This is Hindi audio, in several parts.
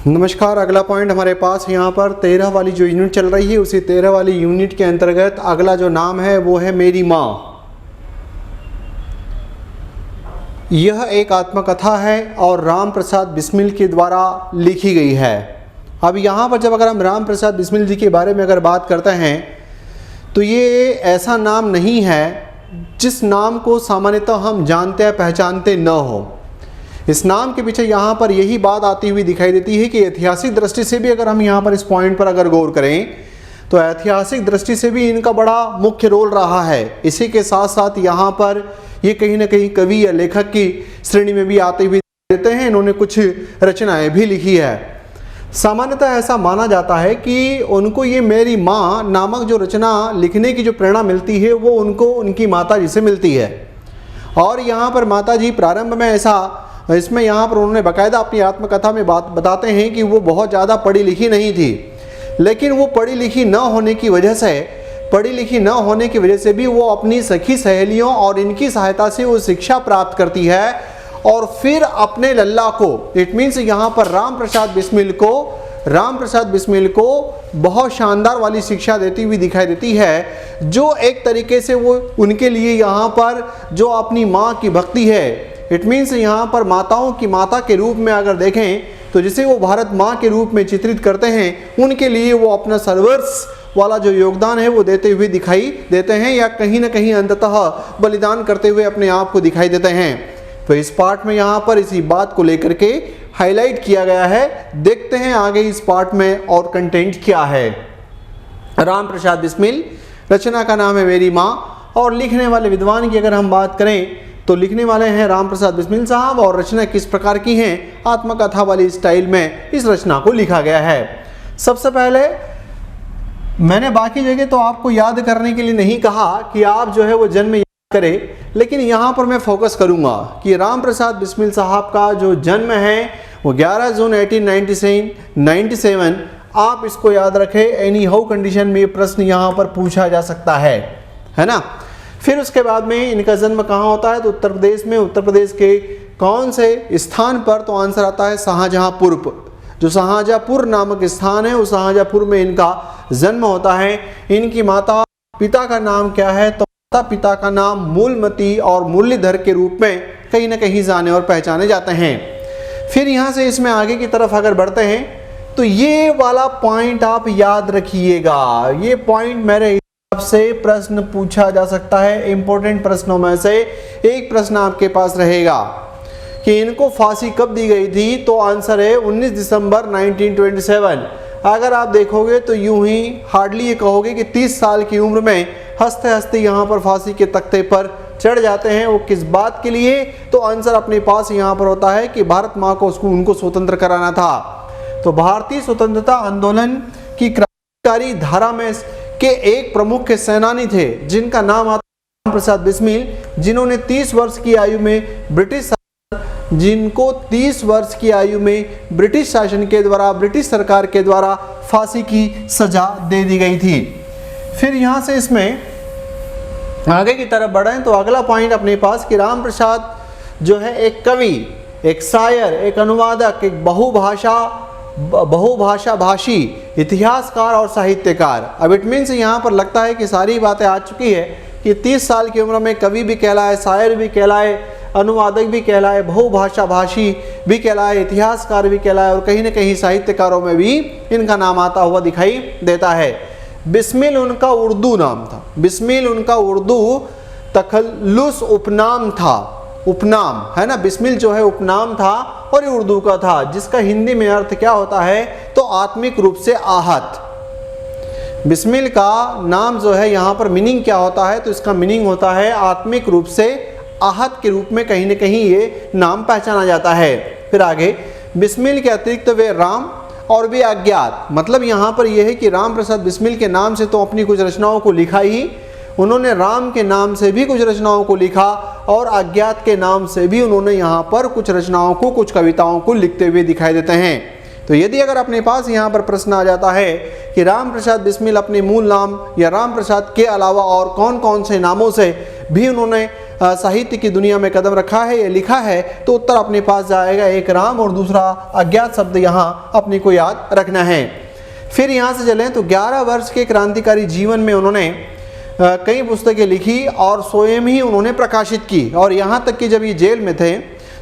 नमस्कार। अगला पॉइंट हमारे पास यहाँ पर 13 वाली जो यूनिट चल रही है उसी 13 वाली यूनिट के अंतर्गत अगला जो नाम है वो है मेरी माँ। यह एक आत्मकथा है और राम प्रसाद बिस्मिल के द्वारा लिखी गई है। अब यहाँ पर जब अगर हम राम प्रसाद बिस्मिल जी के बारे में अगर बात करते हैं तो ये ऐसा नाम नहीं है जिस नाम को सामान्यतः हम जानते या पहचानते न हो। इस नाम के पीछे यहाँ पर यही बात आती हुई दिखाई देती है कि ऐतिहासिक दृष्टि से भी अगर हम यहाँ पर इस पॉइंट पर अगर गौर करें तो ऐतिहासिक दृष्टि से भी इनका बड़ा मुख्य रोल रहा है। इसी के साथ साथ यहाँ पर ये कहीं ना कहीं कवि या लेखक की श्रेणी में भी आते हुए देते हैं। इन्होंने कुछ रचनाएं भी लिखी है। सामान्यतः ऐसा माना जाता है कि उनको ये मेरी माँ नामक जो रचना लिखने की जो प्रेरणा मिलती है वो उनको उनकी माता जी से मिलती है। और यहाँ पर माता जी प्रारंभ में इसमें यहाँ पर उन्होंने बाकायदा अपनी आत्मकथा में बात बताते हैं कि वो बहुत ज़्यादा पढ़ी लिखी नहीं थी, लेकिन वो पढ़ी लिखी न होने की वजह से भी वो अपनी सखी सहेलियों और इनकी सहायता से वो शिक्षा प्राप्त करती है और फिर अपने लल्ला को, इट मीन्स यहाँ पर राम प्रसाद बिस्मिल को बहुत शानदार वाली शिक्षा देती हुई दिखाई देती है, जो एक तरीके से वो उनके लिए यहाँ पर जो अपनी माँ की भक्ति है, इट मीन्स यहाँ पर माताओं की माता के रूप में अगर देखें तो जिसे वो भारत माँ के रूप में चित्रित करते हैं, उनके लिए वो अपना सर्वस्व वाला जो योगदान है वो देते हुए दिखाई देते हैं या कहीं ना कहीं अंततः बलिदान करते हुए अपने आप को दिखाई देते हैं। तो इस पार्ट में यहाँ पर इसी बात को लेकर के हाईलाइट किया गया है। देखते हैं आगे इस पार्ट में और कंटेंट क्या है। राम प्रसाद बिस्मिल, रचना का नाम है मेरी माँ और लिखने वाले विद्वान की अगर हम बात करें तो लिखने वाले हैं राम प्रसाद बिस्मिल साहब और रचना किस प्रकार की है, आत्मकथा वाली स्टाइल में इस रचना को लिखा गया है। सबसे पहले मैंने बाकी जगह तो आपको याद करने के लिए नहीं कहा कि आप जो है वो जन्म याद करें, लेकिन यहाँ पर मैं फोकस करूँगा कि राम प्रसाद बिस्मिल साहब का जो जन्म है वो 11 जून 1897। आप इसको याद रखें, एनी हाउ कंडीशन में प्रश्न यहाँ पर पूछा जा सकता है ना। फिर उसके बाद में इनका जन्म कहाँ होता है तो उत्तर प्रदेश में। उत्तर प्रदेश के कौन से स्थान पर, तो आंसर आता है शाहजहांपुर पर। जो शाहजहांपुर नामक स्थान है उस शाहजहांपुर में इनका जन्म होता है। इनकी माता पिता का नाम क्या है तो माता पिता का नाम मूलमती और मुरलीधर के रूप में कहीं ना कहीं जाने और पहचाने जाते हैं। फिर यहाँ से इसमें आगे की तरफ अगर बढ़ते हैं तो ये वाला पॉइंट आप याद रखिएगा। ये पॉइंट मेरे से प्रश्न पूछा जा सकता है। इंपॉर्टेंट प्रश्नों में से एक प्रश्न आपके पास रहेगा कि इनको फांसी कब दी गई थी, तो आंसर है 19 दिसंबर 1927। अगर आप देखोगे तो यूं ही हार्डली ये कहोगे कि 30 साल की उम्र में हंसते हंसते यहाँ पर फांसी के तख्ते पर चढ़ जाते हैं। वो किस बात के लिए, तो आंसर अपने पास यहाँ पर होता है कि भारत माँ को उनको स्वतंत्र कराना था। तो भारतीय स्वतंत्रता आंदोलन की क्रांतिकारी धारा में के एक प्रमुख सेनानी थे जिनका नाम आता राम प्रसाद बिस्मिल, जिन्होंने 30 वर्ष की आयु में ब्रिटिश शासन के द्वारा, ब्रिटिश सरकार के द्वारा फांसी की सजा दे दी गई थी। फिर यहाँ से इसमें आगे की तरफ बढ़ें तो अगला पॉइंट अपने पास कि राम प्रसाद जो है एक कवि, एक शायर, एक अनुवादक, एक बहुभाषा भाषी, इतिहासकार और साहित्यकार। अब इट मीन्स यहाँ पर लगता है कि सारी बातें आ चुकी है कि 30 साल की उम्र में कवि भी कहलाए, शायर भी कहलाए, अनुवादक भी कहलाए, बहुभाषा भाषी भी कहलाए, इतिहासकार भी कहलाए और कहीं ना कहीं साहित्यकारों में भी इनका नाम आता हुआ दिखाई देता है। बिस्मिल उनका उर्दू नाम था। बिस्मिल उनका उर्दू तखल्लुस उपनाम था। उपनाम है ना, बिस्मिल जो है उपनाम था और ये उर्दू का था, जिसका हिंदी में अर्थ क्या होता है तो आत्मिक रूप से आहत। बिस्मिल का नाम जो है यहाँ पर मीनिंग क्या होता है तो इसका मीनिंग होता है आत्मिक रूप से आहत के रूप में कहीं ना कहीं ये नाम पहचाना जाता है। फिर आगे बिस्मिल के अतिरिक्त वे राम और वे अज्ञात, मतलब यहाँ पर यह है कि राम प्रसाद बिस्मिल के नाम से तो अपनी कुछ रचनाओं को लिखा ही, उन्होंने राम के नाम से भी कुछ रचनाओं को लिखा और अज्ञात के नाम से भी उन्होंने यहाँ पर कुछ रचनाओं को, कुछ कविताओं को लिखते हुए दिखाई देते हैं। तो यदि अगर अपने पास यहाँ पर प्रश्न आ जाता है कि राम प्रसाद बिस्मिल अपने मूल नाम या राम प्रसाद के अलावा और कौन कौन से नामों से भी उन्होंने साहित्य की दुनिया में कदम रखा है या लिखा है, तो उत्तर अपने पास जाएगा एक राम और दूसरा अज्ञात शब्द यहाँ अपने को याद रखना है। फिर यहाँ से चलें तो 11 वर्ष के क्रांतिकारी जीवन में उन्होंने कई पुस्तकें लिखी और स्वयं ही उन्होंने प्रकाशित की। और यहाँ तक कि जब ये जेल में थे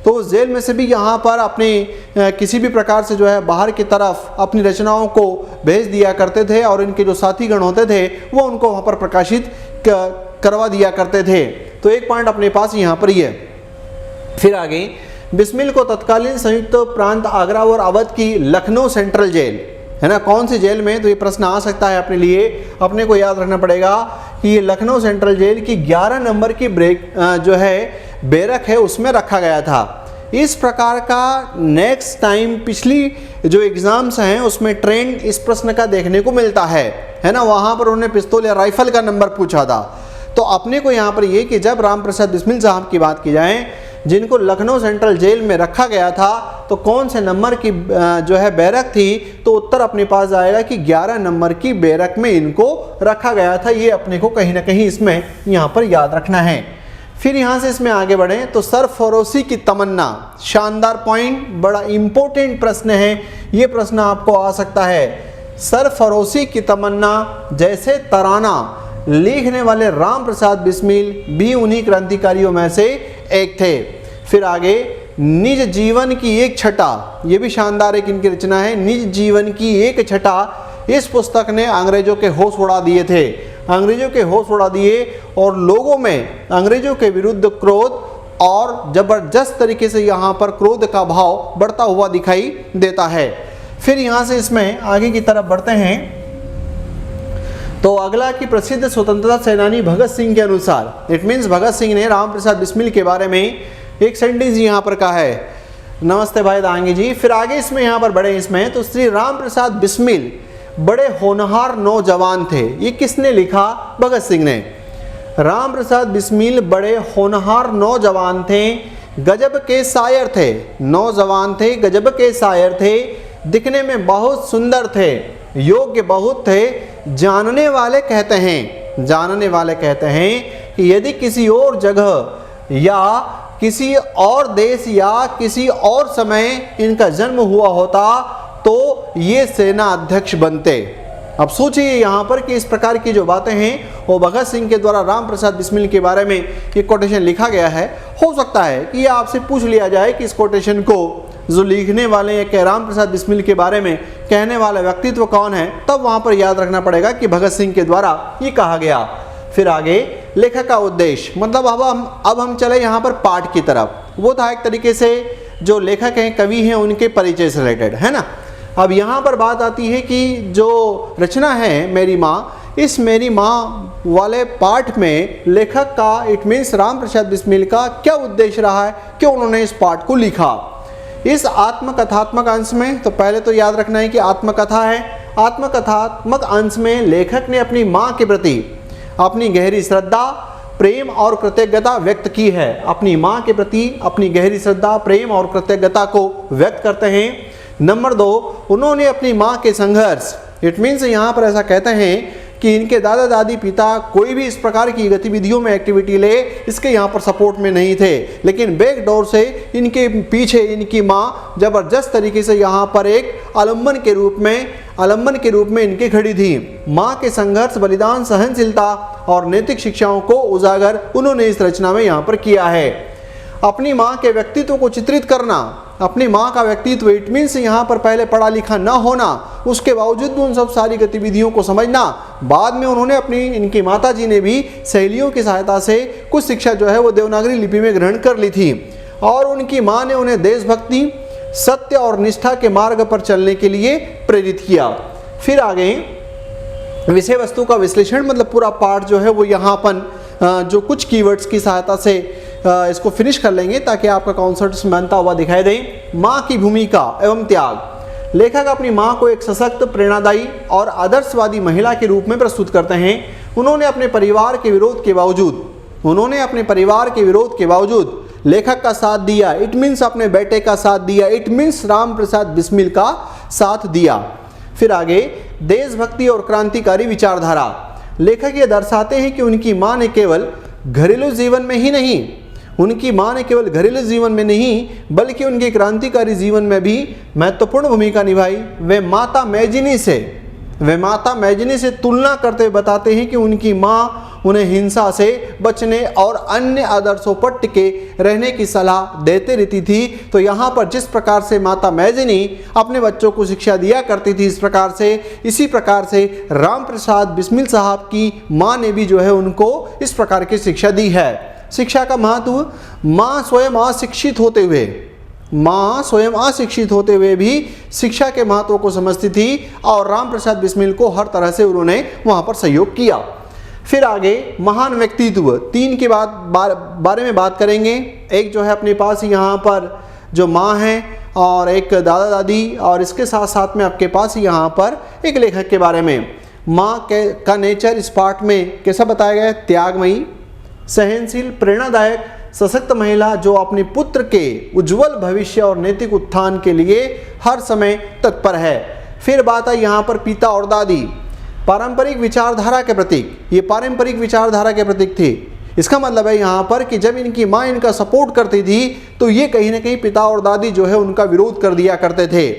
तो उस जेल में से भी यहाँ पर अपनी किसी भी प्रकार से जो है बाहर की तरफ अपनी रचनाओं को भेज दिया करते थे और इनके जो साथीगण होते थे वो उनको वहाँ पर प्रकाशित करवा दिया करते थे। तो एक पॉइंट अपने पास यहाँ पर ही है। फिर आगे, बिस्मिल को तत्कालीन संयुक्त प्रांत आगरा और अवध की लखनऊ सेंट्रल जेल, है ना, कौन सी जेल में, तो ये प्रश्न आ सकता है अपने लिए। अपने को याद रखना पड़ेगा कि ये लखनऊ सेंट्रल जेल की 11 नंबर की जो है बैरक है उसमें रखा गया था। इस प्रकार का नेक्स्ट टाइम पिछली जो एग्जाम्स हैं उसमें ट्रेंड इस प्रश्न का देखने को मिलता है ना। वहाँ पर उन्होंने पिस्तौल या राइफल का नंबर पूछा था। तो अपने को यहाँ पर ये कि जब राम प्रसाद बिस्मिल साहब की बात की जाए जिनको लखनऊ सेंट्रल जेल में रखा गया था, तो कौन से नंबर की जो है बैरक थी, तो उत्तर अपने पास आएगा कि 11 नंबर की बैरक में इनको रखा गया था। ये अपने को कहीं ना कहीं इसमें यहाँ पर याद रखना है। फिर यहाँ से इसमें आगे बढ़ें तो सरफरोशी की तमन्ना, शानदार पॉइंट, बड़ा इंपॉर्टेंट प्रश्न है। ये प्रश्न आपको आ सकता है। सरफरोशी की तमन्ना जैसे तराना लिखने वाले राम प्रसाद बिस्मिल भी उन्हीं क्रांतिकारियों में से एक थे। फिर आगे, निज जीवन की एक छटा, ये भी शानदार एक इनकी रचना है। निज जीवन की एक छटा, इस पुस्तक ने अंग्रेजों के होश उड़ा दिए थे। अंग्रेजों के होश उड़ा दिए और लोगों में अंग्रेजों के विरुद्ध क्रोध और जबरदस्त तरीके से यहाँ पर क्रोध का भाव बढ़ता हुआ दिखाई देता है। फिर यहाँ से इसमें आगे की तरफ बढ़ते हैं तो अगला की प्रसिद्ध स्वतंत्रता सेनानी भगत सिंह के अनुसार, इट मीन्स भगत सिंह ने राम प्रसाद बिस्मिल के बारे में एक सेंटेंस यहाँ पर कहा है। नमस्ते भाई दांगी जी। फिर आगे इसमें यहाँ पर बढ़े इसमें तो श्री राम प्रसाद बिस्मिल बड़े होनहार नौजवान थे। ये किसने लिखा? भगत सिंह ने। राम प्रसाद बिस्मिल बड़े होनहार नौजवान थे, गजब के शायर थे। नौजवान थे, गजब के शायर थे, दिखने में बहुत सुंदर थे, योग्य बहुत थे। जानने वाले कहते हैं कि यदि किसी और जगह या किसी और देश या किसी और समय इनका जन्म हुआ होता तो ये सेना अध्यक्ष बनते। अब सोचिए यहाँ पर कि इस प्रकार की जो बातें हैं वो भगत सिंह के द्वारा राम प्रसाद बिस्मिल के बारे में ये कोटेशन लिखा गया है। हो सकता है कि ये आपसे पूछ लिया जाए कि इस कोटेशन को जो लिखने वाले या राम प्रसाद बिस्मिल के बारे में कहने वाला व्यक्तित्व कौन है, तब वहाँ पर याद रखना पड़ेगा कि भगत सिंह के द्वारा ये कहा गया। फिर आगे, लेखक का उद्देश्य, मतलब अब हम चले यहाँ पर पाठ की तरफ। वो था एक तरीके से जो लेखक हैं, कवि हैं, उनके परिचय से रिलेटेड, है ना। अब यहाँ पर बात आती है कि जो रचना है मेरी माँ, इस मेरी माँ वाले पाठ में लेखक का, इट मीन्स राम प्रसाद बिस्मिल का क्या उद्देश्य रहा है, क्यों उन्होंने इस पाठ को लिखा। इस आत्मकथात्मक अंश में तो पहले तो याद रखना है कि आत्मकथा है। आत्मकथात्मक अंश में लेखक ने अपनी माँ के प्रति अपनी गहरी श्रद्धा, प्रेम और कृतज्ञता व्यक्त की है। अपनी माँ के प्रति अपनी गहरी श्रद्धा, प्रेम और कृतज्ञता को व्यक्त करते हैं। नंबर 2, उन्होंने अपनी माँ के संघर्ष, इट मीन्स यहाँ पर ऐसा कहते हैं कि इनके दादा दादी पिता कोई भी इस प्रकार की गतिविधियों में एक्टिविटी ले इसके यहाँ पर सपोर्ट में नहीं थे, लेकिन बैकडोर से इनके पीछे इनकी माँ जबरदस्त तरीके से यहाँ पर एक आलम्बन के रूप में इनकी खड़ी थी। माँ के संघर्ष, बलिदान, सहनशीलता और नैतिक शिक्षाओं को उजागर उन्होंने इस रचना में यहाँ पर किया है। अपनी माँ के व्यक्तित्व को चित्रित करना, अपनी माँ का व्यक्तित्व, इट मीन्स यहाँ पर पहले पढ़ा लिखा न होना, उसके बावजूद भी उन सब सारी गतिविधियों को समझना। बाद में उन्होंने इनकी माता जी ने भी सहेलियों की सहायता से कुछ शिक्षा जो है वो देवनागरी लिपि में ग्रहण कर ली थी और उनकी माँ ने उन्हें देशभक्ति, सत्य और निष्ठा के मार्ग पर चलने के लिए प्रेरित किया। फिर आगे विषय वस्तु का विश्लेषण, मतलब पूरा पाठ जो है वो यहाँ पर जो कुछ कीवर्ड्स की सहायता से इसको फिनिश कर लेंगे ताकि आपका कॉन्सेप्ट बनता हुआ दिखाई दे। माँ की भूमिका एवं त्याग। लेखक अपनी माँ को एक सशक्त, प्रेरणादायी और आदर्शवादी महिला के रूप में प्रस्तुत करते हैं। उन्होंने अपने परिवार के विरोध के बावजूद लेखक का साथ दिया, इट मीन्स अपने बेटे का साथ दिया, इट मीन्स राम प्रसाद बिस्मिल का साथ दिया। फिर आगे देशभक्ति और क्रांतिकारी विचारधारा। लेखक ये दर्शाते हैं कि उनकी माँ ने केवल घरेलू जीवन में ही नहीं, उनकी माँ ने केवल घरेलू जीवन में नहीं बल्कि उनके क्रांतिकारी जीवन में भी महत्वपूर्ण भूमिका निभाई। वे माता मैजिनी से तुलना करते हुए बताते हैं कि उनकी माँ उन्हें हिंसा से बचने और अन्य आदर्शों पर टिके रहने की सलाह देते रहती थी। तो यहाँ पर जिस प्रकार से माता मैजिनी अपने बच्चों को शिक्षा दिया करती थी इसी प्रकार से राम प्रसाद बिस्मिल साहब की माँ ने भी जो है उनको इस प्रकार की शिक्षा दी है। शिक्षा का महत्व, माँ स्वयं अशिक्षित होते हुए भी शिक्षा के महत्व को समझती थी और राम प्रसाद बिस्मिल को हर तरह से उन्होंने वहाँ पर सहयोग किया। फिर आगे महान व्यक्तित्व 3 के बारे में बात करेंगे। एक जो है अपने पास यहाँ पर जो माँ है और एक दादा दादी, और इसके साथ साथ में आपके पास यहाँ पर एक लेखक के बारे में। माँ का नेचर इस पाठ में कैसा बताया गया है? त्यागमयी, सहनशील, प्रेरणादायक, सशक्त महिला जो अपने पुत्र के उज्जवल भविष्य और नैतिक उत्थान के लिए हर समय तत्पर है। फिर बात है यहाँ पर पिता और दादी, पारंपरिक विचारधारा के प्रतीक। ये पारंपरिक विचारधारा के प्रतीक थे। इसका मतलब है यहाँ पर कि जब इनकी माँ इनका सपोर्ट करती थी तो ये कहीं ना कहीं पिता और दादी जो है उनका विरोध कर दिया करते थे।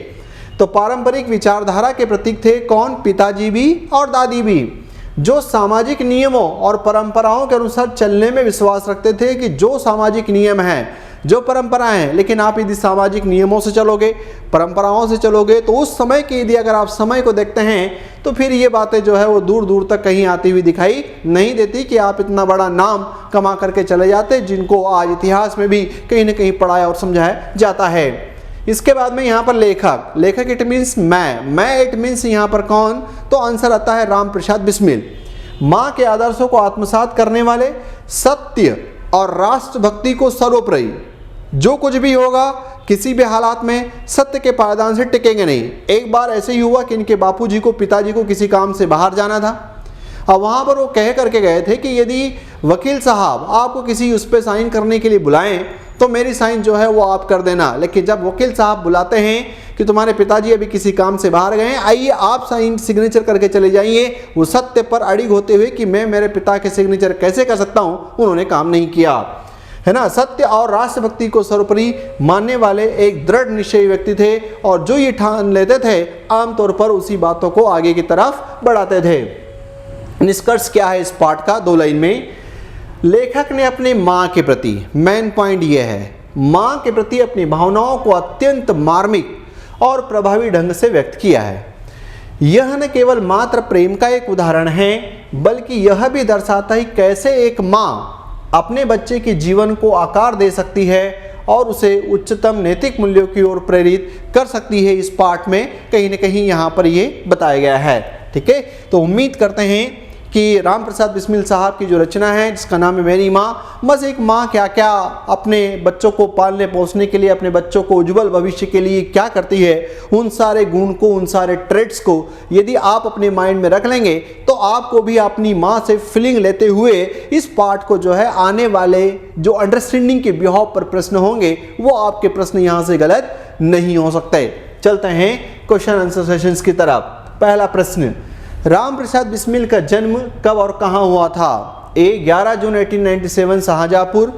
तो पारंपरिक विचारधारा के प्रतीक थे कौन? पिताजी भी और दादी भी, जो सामाजिक नियमों और परंपराओं के अनुसार चलने में विश्वास रखते थे कि जो सामाजिक नियम हैं, जो परंपराएं हैं, लेकिन आप यदि सामाजिक नियमों से चलोगे, परंपराओं से चलोगे तो उस समय के यदि अगर आप समय को देखते हैं तो फिर ये बातें जो है वो दूर दूर तक कहीं आती हुई दिखाई नहीं देती कि आप इतना बड़ा नाम कमा करके चले जाते, जिनको आज इतिहास में भी कहीं ना कहीं पढ़ाया और समझाया जाता है। इसके बाद में यहाँ पर लेखक इट मीन्स मैं इट मीन्स यहाँ पर कौन? तो आंसर आता है राम प्रसाद बिस्मिल। माँ के आदर्शों को आत्मसात करने वाले, सत्य और राष्ट्रभक्ति को सर्वोपरि, जो कुछ भी होगा किसी भी हालात में सत्य के पायदान से टिकेंगे नहीं। एक बार ऐसे ही हुआ कि इनके बापूजी को, पिताजी को किसी काम से बाहर जाना था। अब वहाँ पर वो कह करके गए थे कि यदि वकील साहब आपको किसी उस पर साइन करने के लिए बुलाएं तो मेरी साइन जो है वो आप कर देना। लेकिन जब वकील साहब बुलाते हैं कि तुम्हारे पिताजी अभी किसी काम से बाहर गए हैं, आइए आप साइन सिग्नेचर करके चले जाइए, वो सत्य पर अड़िग होते हुए कि मैं मेरे पिता के सिग्नेचर कैसे कर सकता हूँ, उन्होंने काम नहीं किया, है ना। सत्य और राष्ट्रभक्ति को सर्वोपरि मानने वाले एक दृढ़ निश्चयी व्यक्ति थे और जो ये ठान लेते थे आमतौर पर उसी बातों को आगे की तरफ बढ़ाते थे। निष्कर्ष क्या है इस पाठ का? 2 लाइन में लेखक ने अपने माँ के प्रति, मेन पॉइंट ये है, माँ के प्रति अपनी भावनाओं को अत्यंत मार्मिक और प्रभावी ढंग से व्यक्त किया है। यह न केवल मात्र प्रेम का एक उदाहरण है बल्कि यह भी दर्शाता है कैसे एक माँ अपने बच्चे के जीवन को आकार दे सकती है और उसे उच्चतम नैतिक मूल्यों की ओर प्रेरित कर सकती है। इस पाठ में कहीं न कहीं यहाँ पर ये बताया गया है। ठीक है, तो उम्मीद करते हैं कि राम प्रसाद बिस्मिल साहब की जो रचना है जिसका नाम है मेरी माँ, बस एक माँ क्या क्या अपने बच्चों को पालने पोसने के लिए, अपने बच्चों को उज्जवल भविष्य के लिए क्या करती है, उन सारे गुण को, उन सारे ट्रेड्स को यदि आप अपने माइंड में रख लेंगे तो आपको भी अपनी माँ से फीलिंग लेते हुए इस पाठ को जो है आने वाले जो अंडरस्टैंडिंग के बिहाव पर प्रश्न होंगे वो आपके प्रश्न यहाँ से गलत नहीं हो सकते। चलते हैं क्वेश्चन आंसर सेशंस की तरफ। पहला प्रश्न, राम प्रसाद बिस्मिल का जन्म कब और कहाँ हुआ था? ए 11 जून 1897 शाहजहाँपुर,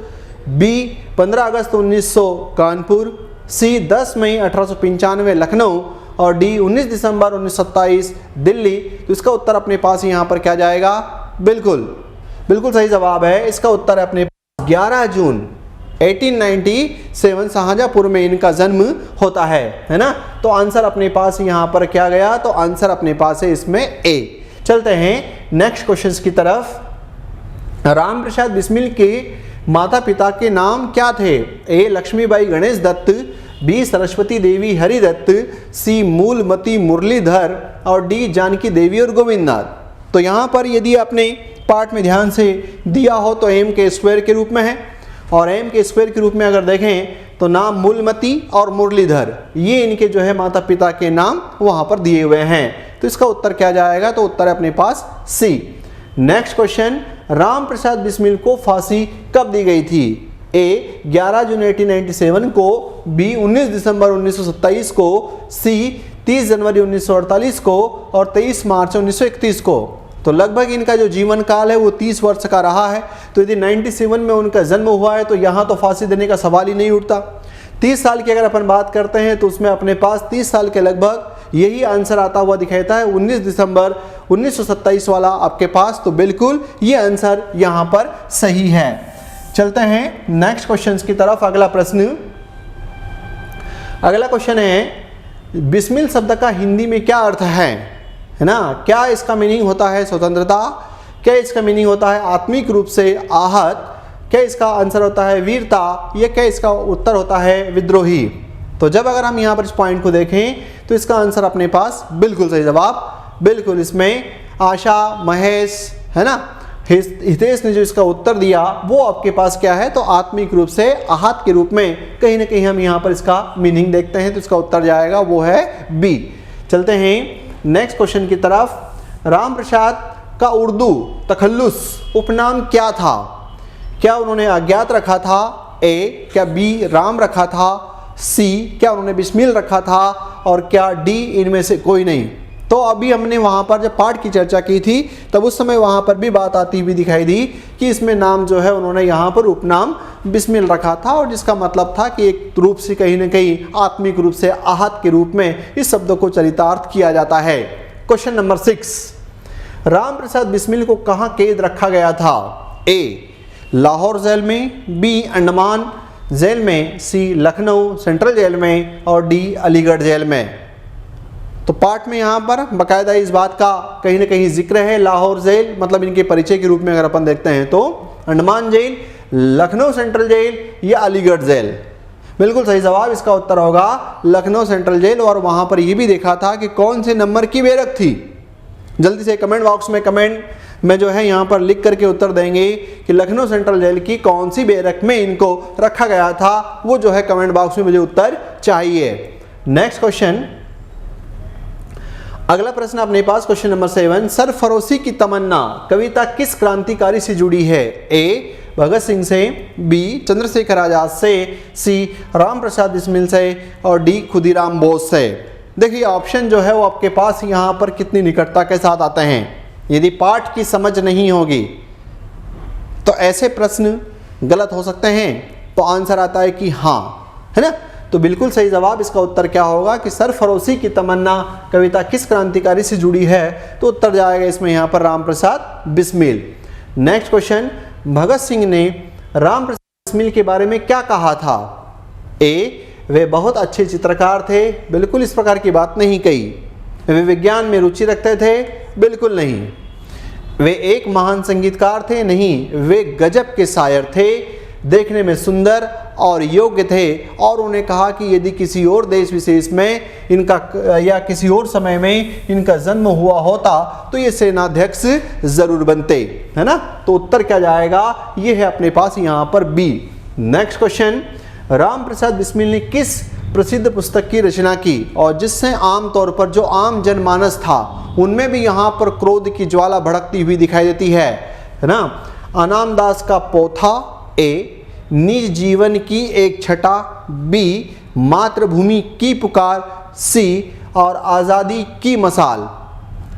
बी 15 अगस्त 1900 कानपुर, सी 10 मई 1895 लखनऊ और डी 19 दिसंबर 1927 दिल्ली। तो इसका उत्तर अपने पास यहाँ पर क्या जाएगा? बिल्कुल सही जवाब है। इसका उत्तर है अपने पास 11 जून 1897 शाहजहाँपुर में इनका जन्म होता है ना। तो आंसर अपने पास यहाँ पर क्या गया? तो आंसर अपने पास है इसमें ए। चलते हैं नेक्स्ट क्वेश्चन की तरफ। राम प्रसाद बिस्मिल के माता पिता के नाम क्या थे? ए लक्ष्मीबाई गणेश दत्त, बी सरस्वती देवी हरिदत्त, सी मूलमती मुरलीधर और डी जानकी देवी और गोविंदनाथ। तो यहाँ पर यदि आपने पाठ में ध्यान से दिया हो तो एम के स्क्वायर के रूप में है और एम के स्क्वायर के रूप में अगर देखें तो नाम मूलमती और मुरलीधर, ये इनके जो है माता पिता के नाम वहाँ पर दिए हुए हैं। तो इसका उत्तर क्या जाएगा? तो उत्तर है अपने पास C. Next question, Ram Prasad Bismil को फांसी कब दी गई थी? ए 11 जून 1897 को, बी 19 दिसंबर 1927 को, सी 30 जनवरी 1948 को और 23 मार्च 1931 को। तो लगभग इनका जो जीवन काल है वो 30 वर्ष का रहा है। तो यदि 97 में उनका जन्म हुआ है तो यहाँ तो फांसी देने का सवाल ही नहीं उठता। 30 साल की अगर अपन बात करते हैं तो उसमें अपने पास 30 साल के लगभग यही आंसर आता हुआ दिखाई देता है, 19 दिसंबर 1927 वाला आपके पास। तो बिल्कुल ये आंसर यहाँ पर सही है। चलते हैं नेक्स्ट क्वेश्चन की तरफ। अगला क्वेश्चन है बिस्मिल शब्द का हिंदी में क्या अर्थ है ना? क्या इसका मीनिंग होता है स्वतंत्रता, क्या इसका मीनिंग होता है आत्मिक रूप से आहत, क्या इसका आंसर होता है वीरता, या क्या इसका उत्तर होता है विद्रोही? तो जब अगर हम यहाँ पर इस पॉइंट को देखें तो इसका आंसर अपने पास बिल्कुल सही जवाब, बिल्कुल इसमें आशा, महेश है ना, हितेश ने जो इसका उत्तर दिया वो आपके पास क्या है, तो आत्मिक रूप से आहत के रूप में कहीं ना कहीं हम यहाँ पर इसका मीनिंग देखते हैं। तो इसका उत्तर जाएगा वो है बी। चलते हैं नेक्स्ट क्वेश्चन की तरफ। राम प्रसाद का उर्दू तखल्लुस उपनाम क्या था? क्या उन्होंने अज्ञात रखा था, ए, क्या बी राम रखा था, सी क्या उन्होंने बिस्मिल रखा था, और क्या डी इनमें से कोई नहीं? तो अभी हमने वहाँ पर जब पाठ की चर्चा की थी तब उस समय वहाँ पर भी बात आती हुई दिखाई दी कि इसमें नाम जो है उन्होंने यहाँ पर उपनाम बिस्मिल रखा था, और जिसका मतलब था कि एक रूप से कहीं ना कहीं आत्मिक रूप से आहत के रूप में इस शब्द को चरितार्थ किया जाता है। क्वेश्चन नंबर 6, राम प्रसाद बिस्मिल को कहाँ कैद रखा गया था? ए लाहौर जेल में, बी अंडमान जेल में, सी लखनऊ सेंट्रल जेल में, और डी अलीगढ़ जेल में। तो पाठ में यहाँ पर बाकायदा इस बात का कहीं ना कहीं जिक्र है। लाहौर जेल मतलब इनके परिचय के रूप में अगर अपन देखते हैं तो Andaman jail, Lucknow central jail या अलीगढ़ जेल। बिल्कुल सही जवाब इसका उत्तर होगा लखनऊ सेंट्रल जेल। और वहाँ पर यह भी देखा था कि कौन से नंबर की बैरक थी। जल्दी से कमेंट बॉक्स में कमेंट में जो है यहाँ पर लिख करके उत्तर देंगे कि लखनऊ सेंट्रल जेल की कौन सी बैरक में इनको रखा गया था, वो जो है कमेंट बॉक्स में मुझे उत्तर चाहिए। नेक्स्ट क्वेश्चन, अगला प्रश्न अपने पास क्वेश्चन नंबर 7, सरफरोशी की तमन्ना कविता किस क्रांतिकारी से जुड़ी है? ए भगत सिंह से, बी चंद्रशेखर आजाद से, सी राम प्रसाद बिस्मिल से, और डी खुदीराम बोस से। देखिए ऑप्शन जो है वो आपके पास यहाँ पर कितनी निकटता के साथ आते हैं। यदि पाठ की समझ नहीं होगी तो ऐसे प्रश्न गलत हो सकते हैं। तो आंसर आता है कि हाँ, है ना। तो बिल्कुल सही जवाब इसका उत्तर क्या होगा कि सरफरोशी की तमन्ना कविता किस क्रांतिकारी से जुड़ी है? तो उत्तर जाएगा इसमें यहाँ पर राम प्रसाद बिस्मिल। नेक्स्ट क्वेश्चन, भगत सिंह ने राम प्रसाद बिस्मिल के बारे में क्या कहा था? ए वे बहुत अच्छे चित्रकार थे, बिल्कुल इस प्रकार की बात नहीं कही। वे विज्ञान में रुचि रखते थे, बिल्कुल नहीं। वे एक महान संगीतकार थे, नहीं। वे गजब के शायर थे, देखने में सुंदर और योग्य थे। और उन्हें कहा कि यदि किसी और देश विशेष में इनका या किसी और समय में इनका जन्म हुआ होता तो ये सेनाध्यक्ष जरूर बनते, है ना। तो उत्तर क्या जाएगा, ये है अपने पास यहाँ पर B. Next question, Ram Prasad Bismil ने किस प्रसिद्ध पुस्तक की रचना की और जिससे आमतौर पर जो आम जनमानस था उनमें भी यहाँ पर क्रोध की ज्वाला भड़कती हुई दिखाई देती है ना। अनाम दास का पोथा, ए निज जीवन की एक छटा, बी मातृभूमि की पुकार, सी और आज़ादी की मसाल।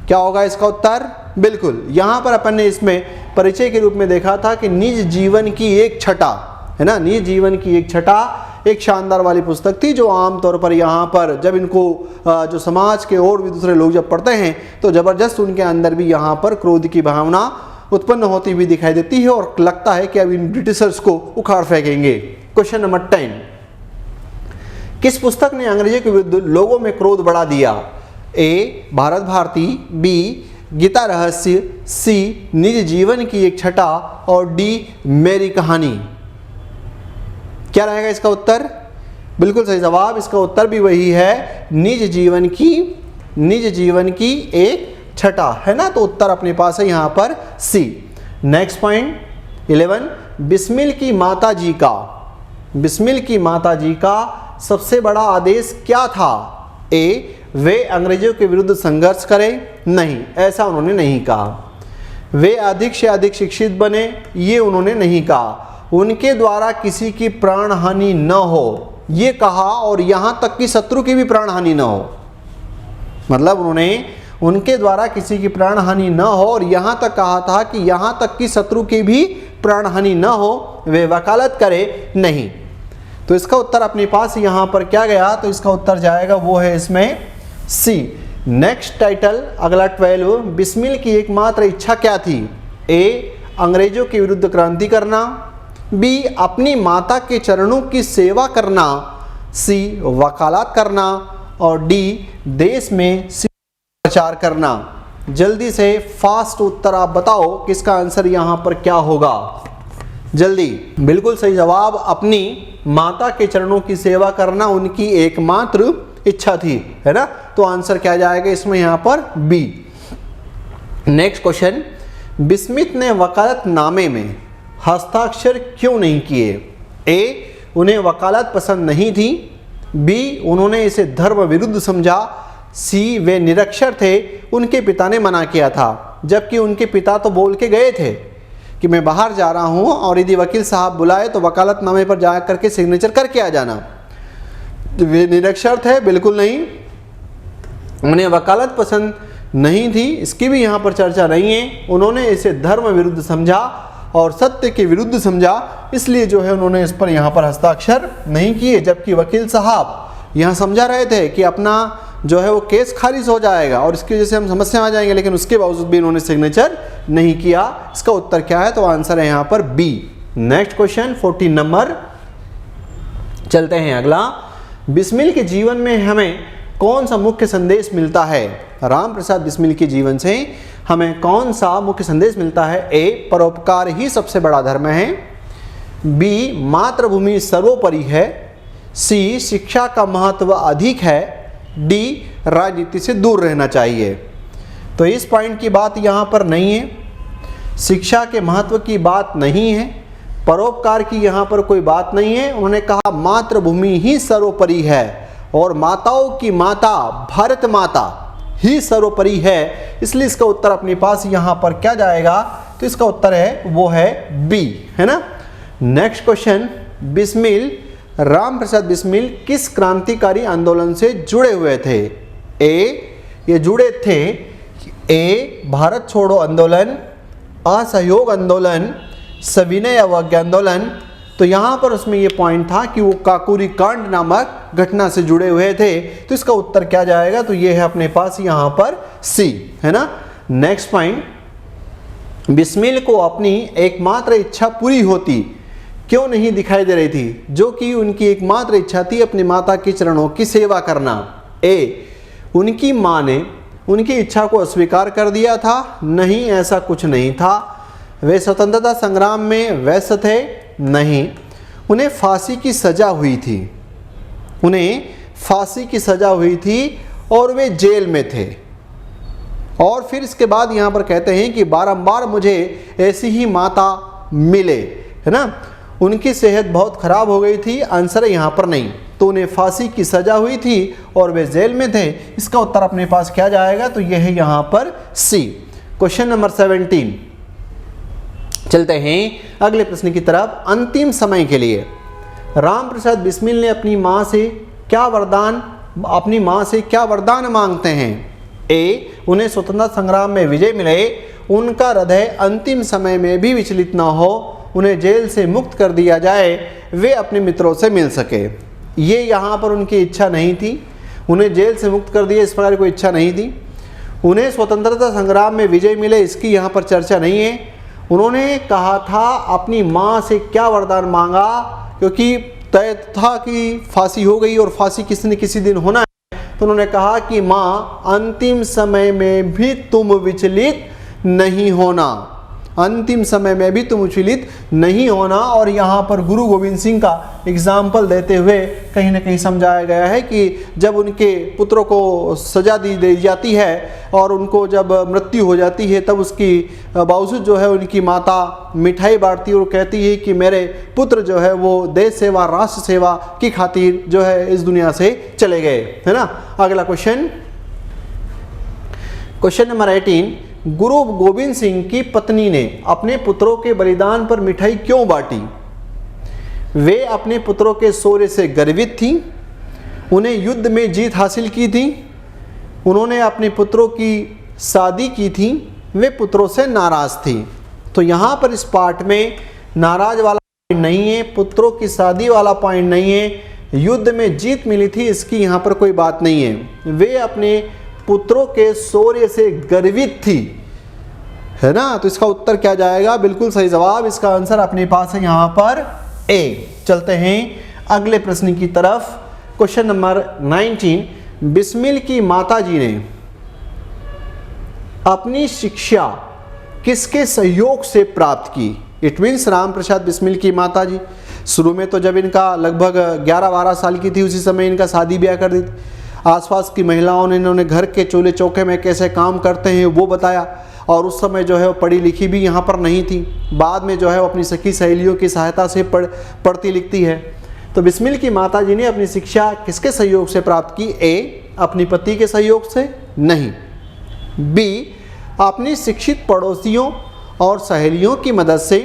क्या होगा इसका उत्तर? बिल्कुल यहाँ पर अपन ने इसमें परिचय के रूप में देखा था कि निज जीवन की एक छटा, है ना। निज जीवन की एक छटा एक शानदार वाली पुस्तक थी जो आमतौर पर यहाँ पर जब इनको जो समाज के और भी दूसरे लोग जब पढ़ते हैं तो ज़बरदस्त उनके अंदर भी यहाँ पर क्रोध की भावना उत्पन्न होती हुई दिखाई देती है और लगता है कि अब इन ब्रिटिशर्स को उखाड़ फेंकेंगे। क्वेश्चन नंबर 10, किस पुस्तक ने अंग्रेजों के विरुद्ध लोगों में क्रोध बढ़ा दिया? ए भारत भारती, बी गीता रहस्य, सी निज जीवन की एक छटा, और डी मेरी कहानी। क्या रहेगा इसका उत्तर? बिल्कुल सही जवाब इसका उत्तर भी वही है, निज जीवन की एक छटा, है ना। तो उत्तर अपने पास है यहाँ पर सी। नेक्स्ट पॉइंट 11, बिस्मिल की माता जी का सबसे बड़ा आदेश क्या था? ए वे अंग्रेजों के विरुद्ध संघर्ष करें, नहीं, ऐसा उन्होंने नहीं कहा। वे अधिक से अधिक शिक्षित बने, ये उन्होंने नहीं कहा। उनके द्वारा किसी की प्राण हानि न हो, ये कहा, और यहाँ तक कि शत्रु की भी प्राण हानि न हो। मतलब उन्होंने उनके द्वारा किसी की प्राण हानि न हो, और यहाँ तक कहा था कि यहाँ तक कि शत्रु की भी प्राण हानि न हो, वे वकालत करे नहीं। तो इसका उत्तर अपने पास यहाँ पर क्या गया, तो इसका उत्तर जाएगा वो है इसमें सी। नेक्स्ट टाइटल अगला 12, बिस्मिल की एकमात्र इच्छा क्या थी? ए, अंग्रेजों के विरुद्ध क्रांति करना, बी, अपनी माता के चरणों की सेवा करना, सी, वकालत करना, और डी, देश में प्रचार करना। जल्दी से फास्ट उत्तर आप बताओ कि इसका आंसर यहाँ पर क्या होगा। जल्दी। बिल्कुल सही जवाब, अपनी माता के चरणों की सेवा करना उनकी एकमात्र इच्छा थी, है ना। तो आंसर क्या जाएगा इसमें यहाँ पर बी। नेक्स्ट क्वेश्चन, बिस्मिथ ने वकालतनामे में हस्ताक्षर क्यों नहीं किए? ए, उन्हें वकालत पसंद नहीं थी, बी, उन्होंने इसे धर्म विरुद्ध समझा, सी, वे निरक्षर थे, उनके पिता ने मना किया था, जबकि उनके पिता तो बोल के गए थे कि मैं बाहर जा रहा हूँ और यदि वकील साहब बुलाए तो वकालतनामे पर जा करके सिग्नेचर करके आ जाना। वे निरक्षर थे? बिल्कुल नहीं। उन्हें वकालत पसंद नहीं थी, इसकी भी यहाँ पर चर्चा नहीं है। उन्होंने इसे धर्म विरुद्ध समझा और सत्य के विरुद्ध समझा, इसलिए जो है उन्होंने इस पर यहाँ पर हस्ताक्षर नहीं किए, जबकि वकील साहब यहाँ समझा रहे थे कि अपना जो है वो केस खारिज हो जाएगा और इसकी वजह से हम समस्या में आ जाएंगे, लेकिन उसके बावजूद भी उन्होंने सिग्नेचर नहीं किया। इसका उत्तर क्या है? तो आंसर है यहाँ पर बी। नेक्स्ट क्वेश्चन 14 नंबर, चलते हैं अगला। बिस्मिल के जीवन में हमें कौन सा मुख्य संदेश मिलता है? राम प्रसाद बिस्मिल के जीवन से हमें कौन सा मुख्य संदेश मिलता है? ए, परोपकार ही सबसे बड़ा धर्म है, बी, मातृभूमि सर्वोपरि है, सी, शिक्षा का महत्व अधिक है, डी, राजनीति से दूर रहना चाहिए। तो इस पॉइंट की बात यहाँ पर नहीं है, शिक्षा के महत्व की बात नहीं है, परोपकार की यहाँ पर कोई बात नहीं है। उन्होंने कहा मातृभूमि ही सर्वोपरि है और माताओं की माता भारत माता ही सर्वोपरि है, इसलिए इसका उत्तर अपने पास यहाँ पर क्या जाएगा? तो इसका उत्तर है वो है बी, है ना। नेक्स्ट क्वेश्चन, बिस्मिल, राम प्रसाद बिस्मिल किस क्रांतिकारी आंदोलन से जुड़े हुए थे? ए, ये जुड़े थे ए, भारत छोड़ो आंदोलन, असहयोग आंदोलन, सविनय अवज्ञा आंदोलन। तो यहाँ पर उसमें ये पॉइंट था कि वो काकोरी कांड नामक घटना से जुड़े हुए थे, तो इसका उत्तर क्या जाएगा? तो ये है अपने पास यहाँ पर सी, है ना। नेक्स्ट पॉइंट, बिस्मिल को अपनी एकमात्र इच्छा पूरी होती क्यों नहीं दिखाई दे रही थी, जो कि उनकी एकमात्र इच्छा थी अपनी माता के चरणों की सेवा करना? ए, उनकी माँ ने उनकी इच्छा को अस्वीकार कर दिया था? नहीं, ऐसा कुछ नहीं था। वे स्वतंत्रता संग्राम में व्यस्त थे? नहीं। उन्हें फांसी की सजा हुई थी, उन्हें फांसी की सजा हुई थी और वे जेल में थे। और फिर इसके बाद यहाँ पर कहते हैं कि बारंबार मुझे ऐसी ही माता मिले, है ना। उनकी सेहत बहुत खराब हो गई थी, आंसर है यहाँ पर नहीं। तो उन्हें फांसी की सजा हुई थी और वे जेल में थे, इसका उत्तर अपने पास क्या जाएगा? तो यह है यहाँ पर सी। क्वेश्चन नंबर 17, चलते हैं अगले प्रश्न की तरफ। अंतिम समय के लिए राम प्रसाद बिस्मिल ने अपनी माँ से क्या वरदान मांगते हैं? ए, उन्हें स्वतंत्रता संग्राम में विजय मिले, उनका हृदय अंतिम समय में भी विचलित न हो, उन्हें जेल से मुक्त कर दिया जाए, वे अपने मित्रों से मिल सके। ये यहाँ पर उनकी इच्छा नहीं थी, उन्हें जेल से मुक्त कर दिया, इस प्रकार कोई इच्छा नहीं थी। उन्हें स्वतंत्रता संग्राम में विजय मिले, इसकी यहाँ पर चर्चा नहीं है। उन्होंने कहा था अपनी माँ से क्या वरदान मांगा, क्योंकि तय था कि फांसी हो गई और फांसी किसी न किसी दिन होना है, तो उन्होंने कहा कि माँ अंतिम समय में भी तुम विचलित नहीं होना, अंतिम समय में भी तुम विचलित नहीं होना। और यहाँ पर गुरु गोविंद सिंह का एग्जाम्पल देते हुए कहीं ना कहीं समझाया गया है कि जब उनके पुत्रों को सजा दी जाती है और उनको जब मृत्यु हो जाती है, तब उसकी बावजूद जो है उनकी माता मिठाई बांटती है और कहती है कि मेरे पुत्र जो है वो देश सेवा राष्ट्र सेवा की खातिर जो है इस दुनिया से चले गए, है ना। अगला क्वेश्चन नंबर 18, गुरु गोविंद सिंह की पत्नी ने अपने पुत्रों के बलिदान पर मिठाई क्यों बांटी? वे अपने पुत्रों के शौर्य से गर्वित थी, उन्हें युद्ध में जीत हासिल की थी, उन्होंने अपने पुत्रों की शादी की थी, वे पुत्रों से नाराज थी। तो यहाँ पर इस पार्ट में नाराज वाला पॉइंट नहीं है, पुत्रों की शादी वाला पॉइंट नहीं है, युद्ध में जीत मिली थी इसकी यहाँ पर कोई बात नहीं है। वे अपने पुत्रों के शौर्य से गर्वित थी, है ना। तो इसका उत्तर क्या जाएगा, बिल्कुल सही जवाब, इसका आंसर अपने पास है यहाँ पर ए। चलते हैं अगले प्रश्न की तरफ। क्वेश्चन नंबर 19, बिस्मिल की माताजी ने अपनी शिक्षा किसके सहयोग से प्राप्त की। इट मीन्स राम प्रसाद बिस्मिल की माताजी, शुरू में तो जब इनका लगभग 11-12 साल की थी उसी समय इनका शादी ब्याह कर दी थी। आसपास की महिलाओं ने इन्होंने घर के चूल्हे चौके में कैसे काम करते हैं वो बताया, और उस समय जो है वो पढ़ी लिखी भी यहाँ पर नहीं थी। बाद में जो है वो अपनी सखी सहेलियों की सहायता से पढ़ती लिखती है। तो बिस्मिल की माताजी ने अपनी शिक्षा किसके सहयोग से प्राप्त की। ए, अपनी पति के सहयोग से नहीं। बी, अपनी शिक्षित पड़ोसियों और सहेलियों की मदद से।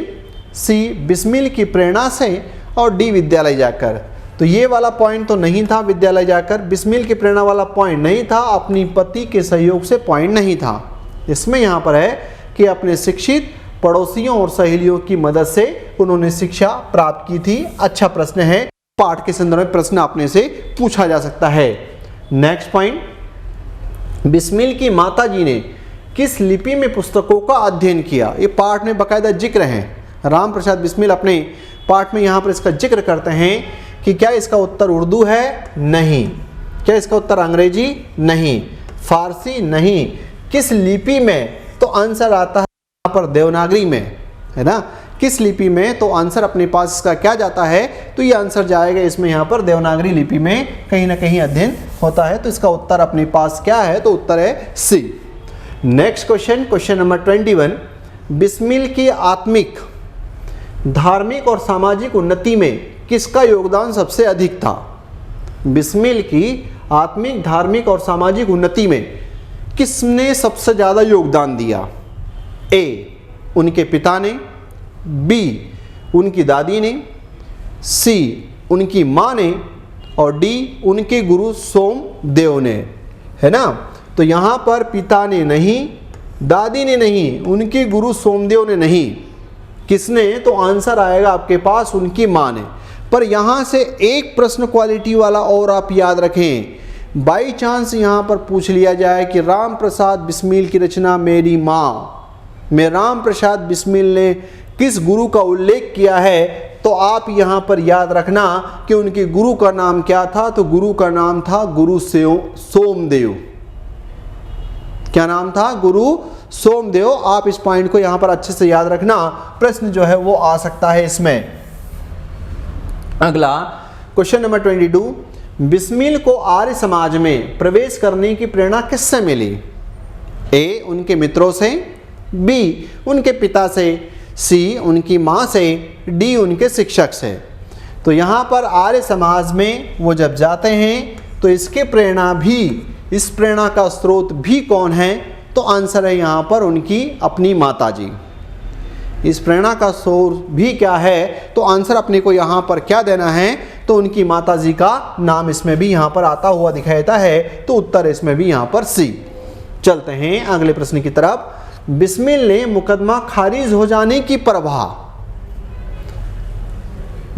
सी, बिस्मिल की प्रेरणा से। और डी, विद्यालय जाकर। तो ये वाला पॉइंट तो नहीं था, विद्यालय जाकर, बिस्मिल की प्रेरणा वाला पॉइंट नहीं था, अपनी पति के सहयोग से पॉइंट नहीं था। इसमें यहाँ पर है कि अपने शिक्षित पड़ोसियों और सहेलियों की मदद से उन्होंने शिक्षा प्राप्त की थी। अच्छा प्रश्न है, पाठ के संदर्भ में प्रश्न अपने से पूछा जा सकता है। नेक्स्ट पॉइंट, बिस्मिल की माताजी ने किस लिपि में पुस्तकों का अध्ययन किया। ये पाठ में बाकायदा जिक्र है, राम प्रसाद बिस्मिल अपने पाठ में यहाँ पर इसका जिक्र करते हैं कि क्या इसका उत्तर उर्दू है, नहीं। क्या इसका उत्तर अंग्रेजी, नहीं। फारसी, नहीं। किस लिपि में, तो आंसर आता है यहाँ पर देवनागरी में, है ना। किस लिपि में, तो आंसर अपने पास इसका क्या जाता है, तो ये आंसर जाएगा इसमें यहाँ पर देवनागरी लिपि में कहीं ना कहीं अध्ययन होता है। तो इसका उत्तर अपने पास क्या है, तो उत्तर है C. Next question, question number 21, Bismil की आत्मिक, धार्मिक और सामाजिक उन्नति में किसका योगदान सबसे अधिक था। बिस्मिल की आत्मिक, धार्मिक और सामाजिक उन्नति में किसने सबसे ज़्यादा योगदान दिया। ए, उनके पिता ने। बी, उनकी दादी ने। सी, उनकी माँ ने। और डी, उनके गुरु सोमदेव ने, है ना। तो यहाँ पर पिता ने नहीं, दादी ने नहीं, उनके गुरु सोमदेव ने नहीं, किसने, तो आंसर आएगा आपके पास उनकी माँ ने। पर यहाँ से एक प्रश्न क्वालिटी वाला और आप याद रखें, बाई चांस यहाँ पर पूछ लिया जाए कि राम प्रसाद बिस्मिल की रचना मेरी माँ में राम प्रसाद बिस्मिल ने किस गुरु का उल्लेख किया है, तो आप यहाँ पर याद रखना कि उनके गुरु का नाम क्या था। तो गुरु का नाम था गुरु सोमदेव। क्या नाम था, गुरु सोमदेव। आप इस पॉइंट को यहाँ पर अच्छे से याद रखना, प्रश्न जो है वो आ सकता है इसमें। अगला क्वेश्चन नंबर 22, बिस्मिल को आर्य समाज में प्रवेश करने की प्रेरणा किससे मिली। ए, उनके मित्रों से। बी, उनके पिता से। सी, उनकी माँ से। डी, उनके शिक्षक से। तो यहाँ पर आर्य समाज में वो जब जाते हैं तो इसके प्रेरणा भी, इस प्रेरणा का स्रोत भी कौन है, तो आंसर है यहाँ पर उनकी अपनी माताजी। इस प्रेरणा का सोर्स भी क्या है, तो आंसर अपने को यहाँ पर क्या देना है, तो उनकी माताजी का नाम इसमें भी यहाँ पर आता हुआ दिखाई देता है। तो उत्तर इसमें भी यहाँ पर सी। चलते हैं अगले प्रश्न की तरफ। बिस्मिल ने मुकदमा खारिज हो जाने की परवाह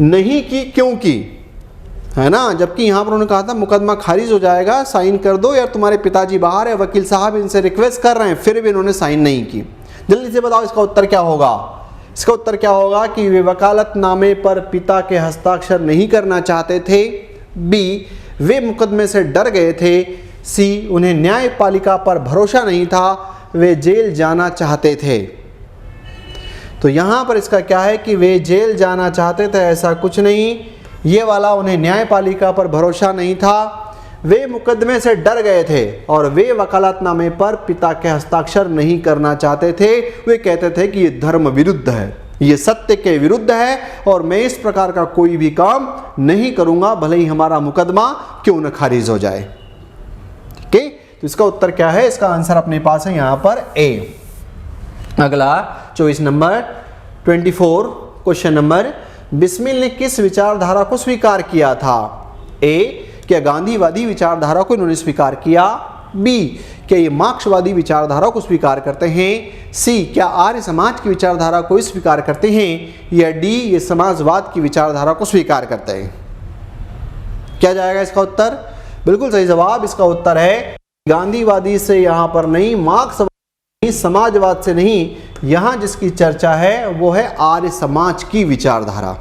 नहीं की, क्यों की, है ना। जबकि यहाँ पर उन्होंने कहा था मुकदमा खारिज हो जाएगा, साइन कर दो यार, तुम्हारे पिताजी बाहर है, वकील साहब इनसे रिक्वेस्ट कर रहे हैं, फिर भी इन्होंने साइन नहीं की। जल्दी से बताओ इसका उत्तर क्या होगा। इसका उत्तर क्या होगा कि वे वकालतनामे पर पिता के हस्ताक्षर नहीं करना चाहते थे। बी, वे मुकदमे से डर गए थे। सी, उन्हें न्यायपालिका पर भरोसा नहीं था, वे जेल जाना चाहते थे। तो यहाँ पर इसका क्या है कि वे जेल जाना चाहते थे, ऐसा कुछ नहीं। ये वाला उन्हें न्यायपालिका पर भरोसा नहीं था, वे मुकदमे से डर गए थे और वे वकालतनामे पर पिता के हस्ताक्षर नहीं करना चाहते थे। वे कहते थे कि ये धर्म विरुद्ध है, ये सत्य के विरुद्ध है और मैं इस प्रकार का कोई भी काम नहीं करूंगा, भले ही हमारा मुकदमा क्यों न खारिज हो जाए। ठीक है, तो इसका उत्तर क्या है, इसका आंसर अपने पास है यहाँ पर ए। अगला 24 नंबर 24 क्वेश्चन नंबर, बिस्मिल ने किस विचारधारा को स्वीकार किया था। ए, क्या गांधीवादी विचारधारा को इन्होंने स्वीकार किया। बी, क्या ये मार्क्सवादी विचारधारा को स्वीकार करते हैं? सी, क्या आर्य समाज की विचारधारा को स्वीकार करते हैं? या डी, ये समाजवाद की विचारधारा को स्वीकार करते हैं? क्या जाएगा इसका उत्तर? बिल्कुल सही जवाब इसका उत्तर है गांधीवादी से यहाँ पर नहीं, मार्क्सवादी, समाजवाद से नहीं, यहाँ जिसकी चर्चा है वो है आर्य समाज की विचारधारा।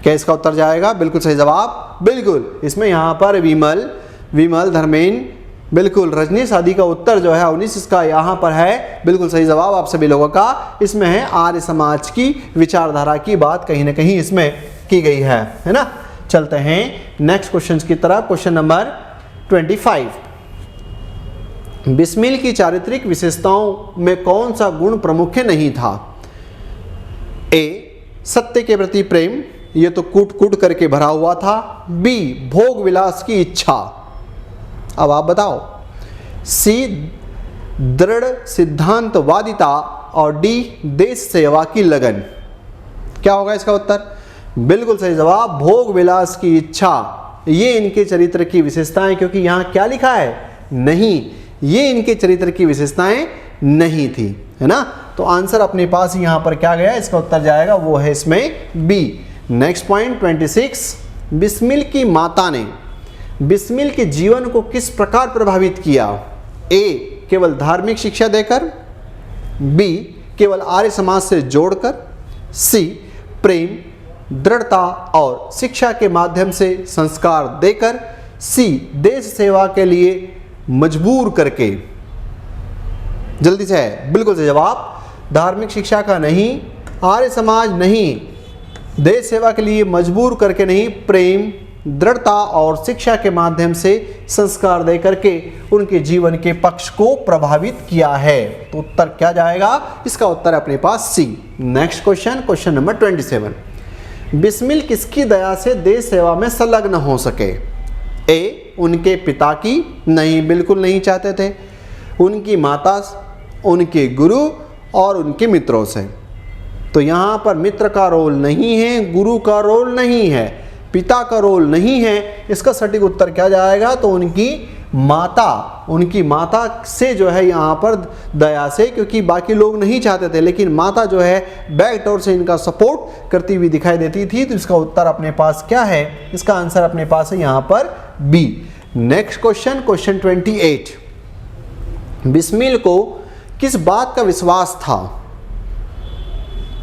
क्या इसका उत्तर जाएगा? बिल्कुल सही जवाब, बिल्कुल। इसमें यहाँ पर विमल, धर्मेंद्र, बिल्कुल रजनीश आदि का उत्तर जो है 19 इसका यहाँ पर है बिल्कुल सही जवाब आप सभी लोगों का। इसमें है आर्य समाज की विचारधारा की बात कहीं ना कहीं इसमें की गई है ना। चलते हैं नेक्स्ट क्वेश्चन की तरफ। क्वेश्चन नंबर 25, बिस्मिल की चारित्रिक विशेषताओं में कौन सा गुण प्रमुख नहीं था? ए, सत्य के प्रति प्रेम, ये तो कूट करके भरा हुआ था। बी, भोग विलास की इच्छा, अब आप बताओ। सी, दृढ़ सिद्धांतवादिता, और डी, देश सेवा की लगन। क्या होगा इसका उत्तर? बिल्कुल सही जवाब, भोग विलास की इच्छा। ये इनके चरित्र की विशेषताएं, क्योंकि यहाँ क्या लिखा है? नहीं, ये इनके चरित्र की विशेषताएं नहीं थी, है ना। तो आंसर अपने पास यहाँ पर क्या गया? इसका उत्तर जाएगा वो है इसमें बी। नेक्स्ट पॉइंट 26, बिस्मिल की माता ने बिस्मिल के जीवन को किस प्रकार प्रभावित किया? ए, केवल धार्मिक शिक्षा देकर, बी, केवल आर्य समाज से जोड़कर, सी, प्रेम, दृढ़ता और शिक्षा के माध्यम से संस्कार देकर, सी, देश सेवा के लिए मजबूर करके। जल्दी से है, बिल्कुल से जवाब, धार्मिक शिक्षा का नहीं, आर्य समाज नहीं, देश सेवा के लिए मजबूर करके नहीं, प्रेम, दृढ़ता और शिक्षा के माध्यम से संस्कार दे करके उनके जीवन के पक्ष को प्रभावित किया है। तो उत्तर क्या जाएगा? इसका उत्तर अपने पास C. Next question, question number 27, Bismil किसकी दया से देश सेवा में संलग्न हो सके? ए, उनके पिता की? नहीं, बिल्कुल नहीं चाहते थे। उनकी माता, उनके गुरु और उनके मित्रों से। तो यहाँ पर मित्र का रोल नहीं है, गुरु का रोल नहीं है, पिता का रोल नहीं है। इसका सटीक उत्तर क्या जाएगा? तो उनकी माता से जो है यहाँ पर दया से, क्योंकि बाकी लोग नहीं चाहते थे, लेकिन माता जो है बैकडोर से इनका सपोर्ट करती हुई दिखाई देती थी। तो इसका उत्तर अपने पास क्या है? इसका आंसर अपने पास है यहाँ पर B. Next question, question 28, Bismil को किस बात का विश्वास था?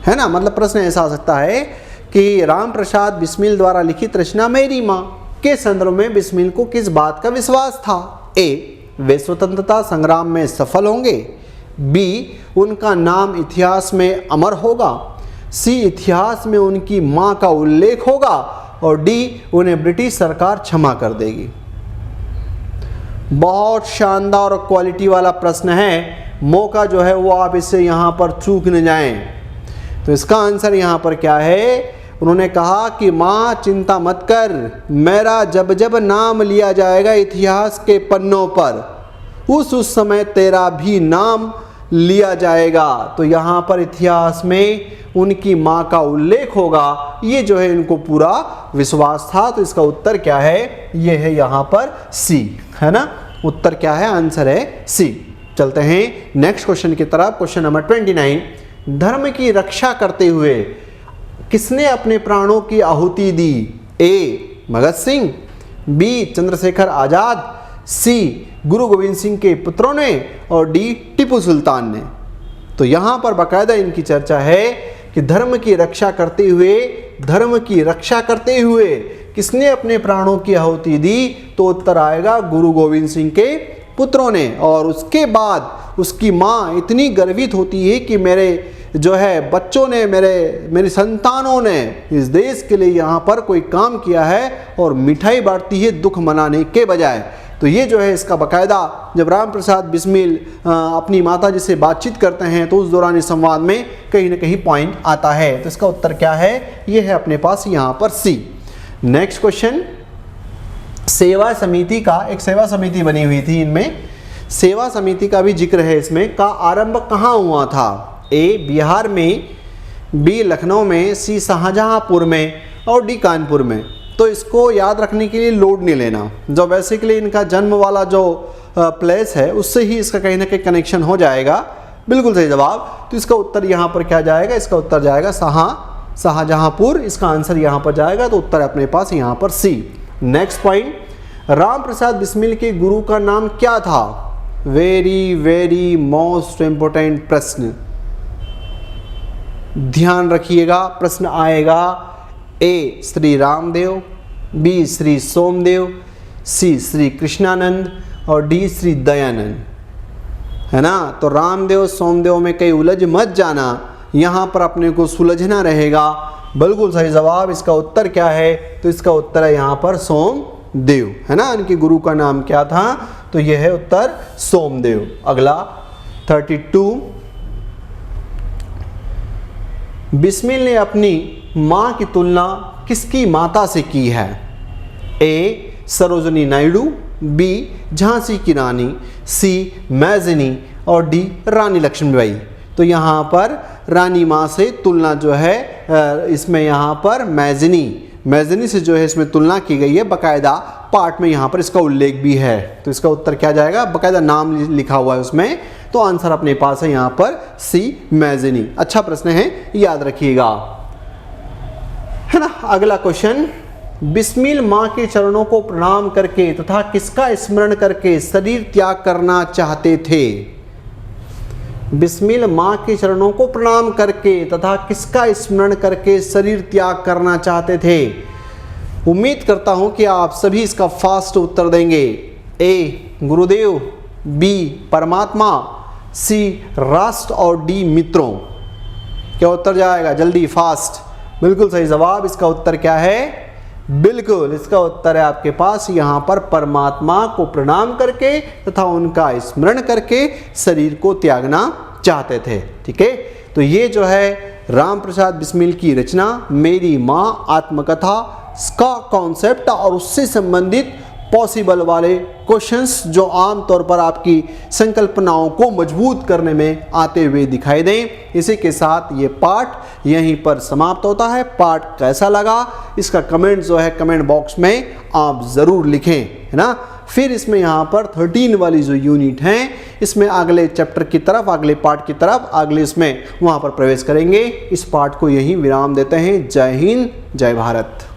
है ना, मतलब प्रश्न ऐसा आ सकता है कि राम प्रसाद बिस्मिल द्वारा लिखित रचना मेरी माँ के संदर्भ में बिस्मिल को किस बात का विश्वास था? ए, वे स्वतंत्रता संग्राम में सफल होंगे, बी, उनका नाम इतिहास में अमर होगा, सी, इतिहास में उनकी माँ का उल्लेख होगा, और डी, उन्हें ब्रिटिश सरकार क्षमा कर देगी। बहुत शानदार और क्वालिटी वाला प्रश्न है, मौका जो है वो आप इससे यहाँ पर चूक न जाएं। तो इसका आंसर यहाँ पर क्या है? उन्होंने कहा कि माँ चिंता मत कर, मेरा जब जब नाम लिया जाएगा इतिहास के पन्नों पर, उस समय तेरा भी नाम लिया जाएगा। तो यहाँ पर इतिहास में उनकी माँ का उल्लेख होगा, ये जो है इनको पूरा विश्वास था। तो इसका उत्तर क्या है? ये है यहाँ पर सी, है ना। उत्तर क्या है? आंसर है सी। चलते हैं नेक्स्ट क्वेश्चन की तरफ। क्वेश्चन नंबर 29, धर्म की रक्षा करते हुए किसने अपने प्राणों की आहुति दी? ए, भगत सिंह, बी, चंद्रशेखर आजाद, सी, गुरु गोविंद सिंह के पुत्रों ने, और डी, टीपू सुल्तान ने। तो यहाँ पर बाकायदा इनकी चर्चा है कि धर्म की रक्षा करते हुए किसने अपने प्राणों की आहुति दी? तो उत्तर आएगा गुरु गोविंद सिंह के पुत्रों ने। और उसके बाद उसकी माँ इतनी गर्वित होती है कि मेरे जो है बच्चों ने, मेरी संतानों ने इस देश के लिए यहाँ पर कोई काम किया है, और मिठाई बांटती है दुख मनाने के बजाय। तो ये जो है इसका बाकायदा जब राम प्रसाद बिस्मिल अपनी माता जी से बातचीत करते हैं तो उस दौरान इस संवाद में कहीं ना कहीं पॉइंट आता है। तो इसका उत्तर क्या है? ये है अपने पास यहाँ पर सी। नेक्स्ट क्वेश्चन, सेवा समिति का, एक सेवा समिति बनी हुई थी, इनमें सेवा समिति का भी जिक्र है इसमें, का आरंभ कहाँ हुआ था? ए, बिहार में, बी, लखनऊ में, सी, शाहजहांपुर में, और डी, कानपुर में। तो इसको याद रखने के लिए लोड नहीं लेना, जो बेसिकली इनका जन्म वाला जो प्लेस है उससे ही इसका कहीं ना कहीं कनेक्शन हो जाएगा। बिल्कुल सही जवाब। तो इसका उत्तर यहाँ पर क्या जाएगा, इसका उत्तर जाएगा शाहजहांपुर। इसका आंसर यहाँ पर जाएगा, तो उत्तर अपने पास यहाँ पर सी। नेक्स्ट पॉइंट, राम प्रसाद बिस्मिल के गुरु का नाम क्या था? वेरी वेरी मोस्ट इंपोर्टेंट प्रश्न, ध्यान रखिएगा। प्रश्न आएगा ए श्री रामदेव, बी श्री सोमदेव, सी श्री कृष्णानंद और डी श्री दयानंद, है ना। तो रामदेव सोमदेव में कहीं उलझ मत जाना, यहाँ पर अपने को सुलझना रहेगा। बिल्कुल सही जवाब। इसका उत्तर क्या है? तो इसका उत्तर है यहाँ पर सोमदेव, है ना। इनके गुरु का नाम क्या था? तो यह है उत्तर सोमदेव। अगला 32, बिस्मिल ने अपनी माँ की तुलना किसकी माता से की है? ए सरोजनी नायडू, बी झांसी की रानी, सी मैजिनी और डी रानी लक्ष्मीबाई। तो यहाँ पर रानी माँ से तुलना जो है इसमें यहाँ पर मैजिनी से जो है इसमें तुलना की गई है। बाकायदा पार्ट में यहाँ पर इसका उल्लेख भी है। तो इसका उत्तर क्या जाएगा? बाकायदा नाम लिखा हुआ है उसमें। तो आंसर अपने पास है यहाँ पर सी मैजिनी। अच्छा प्रश्न है, याद रखिएगा, है ना। अगला क्वेश्चन, बिस्मिल माँ के चरणों को प्रणाम करके तथा किसका स्मरण करके शरीर त्याग करना चाहते थे? बिस्मिल माँ के चरणों को प्रणाम करके तथा किसका स्मरण करके शरीर त्याग करना चाहते थे? उम्मीद करता हूं कि आप सभी इसका फास्ट उत्तर देंगे। ए गुरुदेव, बी परमात्मा, सी राष्ट्र और डी मित्रों। क्या उत्तर जाएगा? जल्दी फास्ट। बिल्कुल सही जवाब। इसका उत्तर क्या है? बिल्कुल, इसका उत्तर है आपके पास यहाँ पर परमात्मा को प्रणाम करके तथा उनका स्मरण करके शरीर को त्यागना चाहते थे। ठीक है, तो ये जो है राम प्रसाद बिस्मिल की रचना मेरी माँ आत्मकथा का कॉन्सेप्ट और उससे संबंधित पॉसिबल वाले क्वेश्चंस जो आम तौर पर आपकी संकल्पनाओं को मजबूत करने में आते हुए दिखाई दें। इसी के साथ ये पार्ट यहीं पर समाप्त होता है। पार्ट कैसा लगा इसका कमेंट जो है कमेंट बॉक्स में आप ज़रूर लिखें, है ना। फिर इसमें यहाँ पर 13 वाली जो यूनिट हैं इसमें अगले चैप्टर की तरफ, अगले पार्ट की तरफ, अगले इसमें वहाँ पर प्रवेश करेंगे। इस पार्ट को यहीं विराम देते हैं। जय हिंद, जय भारत।